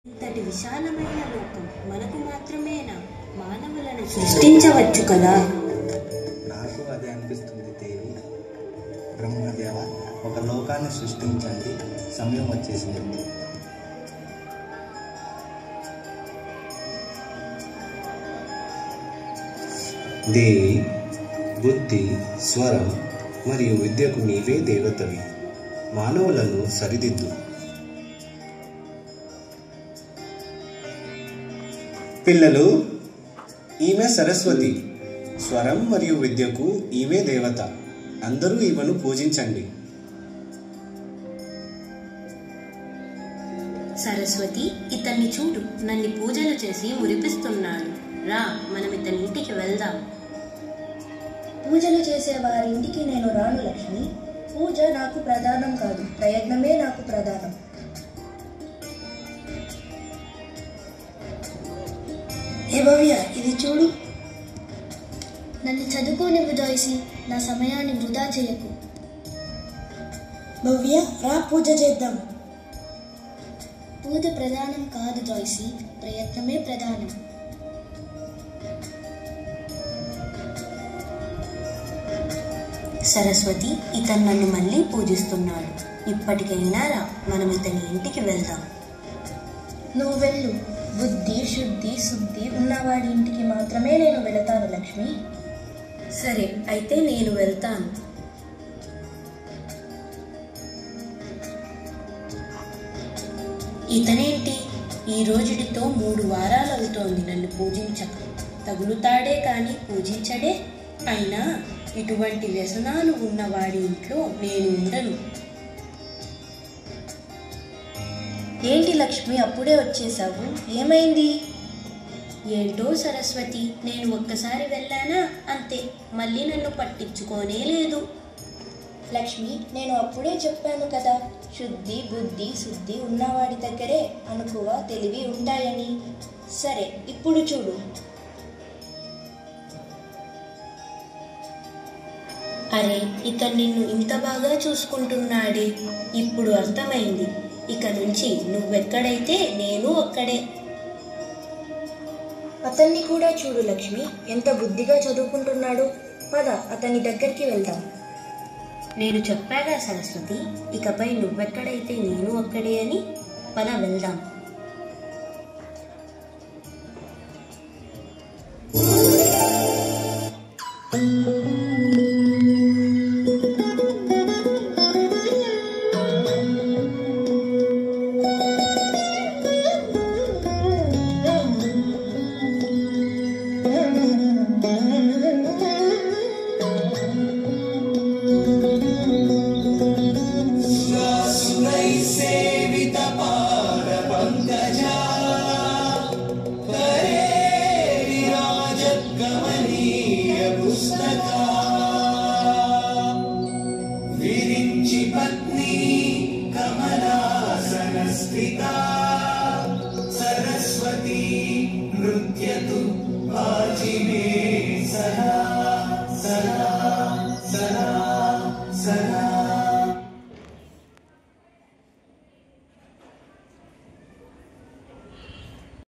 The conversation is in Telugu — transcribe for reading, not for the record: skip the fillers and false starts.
ఇంతటి విశాలమైన లోకం మనకు మాత్రమేనా మానవులను సృష్టించవచ్చు కదా? నాకు అదే అనిపిస్తుంది దేవి. బ్రహ్మదేవ, ఒక లోకాన్ని సృష్టించండి, సమయం వచ్చేసింది. దేవి, బుద్ధి, స్వరం మరియు విద్యకు నీవే దేవతవి. మానవులను సరిదిద్దు. పిల్లలు, ఈమె సరస్వతి. స్వరం మరియు విద్యకు ఈమె దేవత. అందరూ ఈమెను పూజించండి. సరస్వతి, ఇతన్ని చూడు, నన్ను పూజలు చేసి మురిపిస్తున్నాడు. రా, మనం ఇతని ఇంటికి వెళ్దాం. పూజలు చేసే వారి ఇంటికి నేను రాను లక్ష్మి. పూజ నాకు ప్రధానం కాదు, ప్రయత్నమే నాకు ప్రధానం. ఏ భవ్య, ఇది చూడు. నన్ను చదువుకోనివ్వు జోయిసి, నా సమయాన్ని వృధా చేయకు. భవ్య, రా, పూజ చేద్దాం. పూజ ప్రధానం కాదు జోయిసి, ప్రయత్నమే ప్రధానం. సరస్వతి, ఇతను నన్ను మళ్ళీ పూజిస్తున్నాడు. ఇప్పటికైనా రా, మనం ఇతని ఇంటికి వెళ్దాం. నువ్వు వెళ్ళు. బుద్ధి, శుద్ధి, శుద్ధి ఉన్నవాడి ఇంటికి మాత్రమే నేను వెళతాను లక్ష్మి. సరే, అయితే నేను వెళ్తాను. ఇతనేంటి ఈ రోజుటితో 3 వారాలు అవుతోంది నన్ను పూజించక. తగులుతాడే కానీ పూజించడే. అయినా ఇటువంటి వ్యసనాలు ఉన్నవాడి ఇంట్లో నేను ఉండను. ఏంటి లక్ష్మి, అప్పుడే వచ్చేసావు? ఏమైంది? ఏంటో సరస్వతి, నేను ఒక్కసారి వెళ్ళానా అంతే, మళ్ళీ నన్ను పట్టించుకోనే లేదు. లక్ష్మి, నేను అప్పుడే చెప్పాను కదా, శుద్ధి, బుద్ధి, శుద్ధి ఉన్నవాడి దగ్గరే అనుకువ, తెలివి ఉంటాయని. సరే, ఇప్పుడు చూడు. అరే, ఇతను నిన్ను ఇంత బాగా చూసుకుంటున్నాడే. ఇప్పుడు అర్థమైంది. ఇక నుంచి నువ్వెక్కడైతే నేను అక్కడే. అతన్ని కూడా చూడు లక్ష్మి, ఎంత బుద్ధిగా చదువుకుంటున్నాడు. పద, అతని దగ్గరికి వెళ్దాం. నేను చెప్పాగా సరస్వతి, ఇకపై నువ్వెక్కడైతే నేను అక్కడే అని. పద, వెళ్దాం.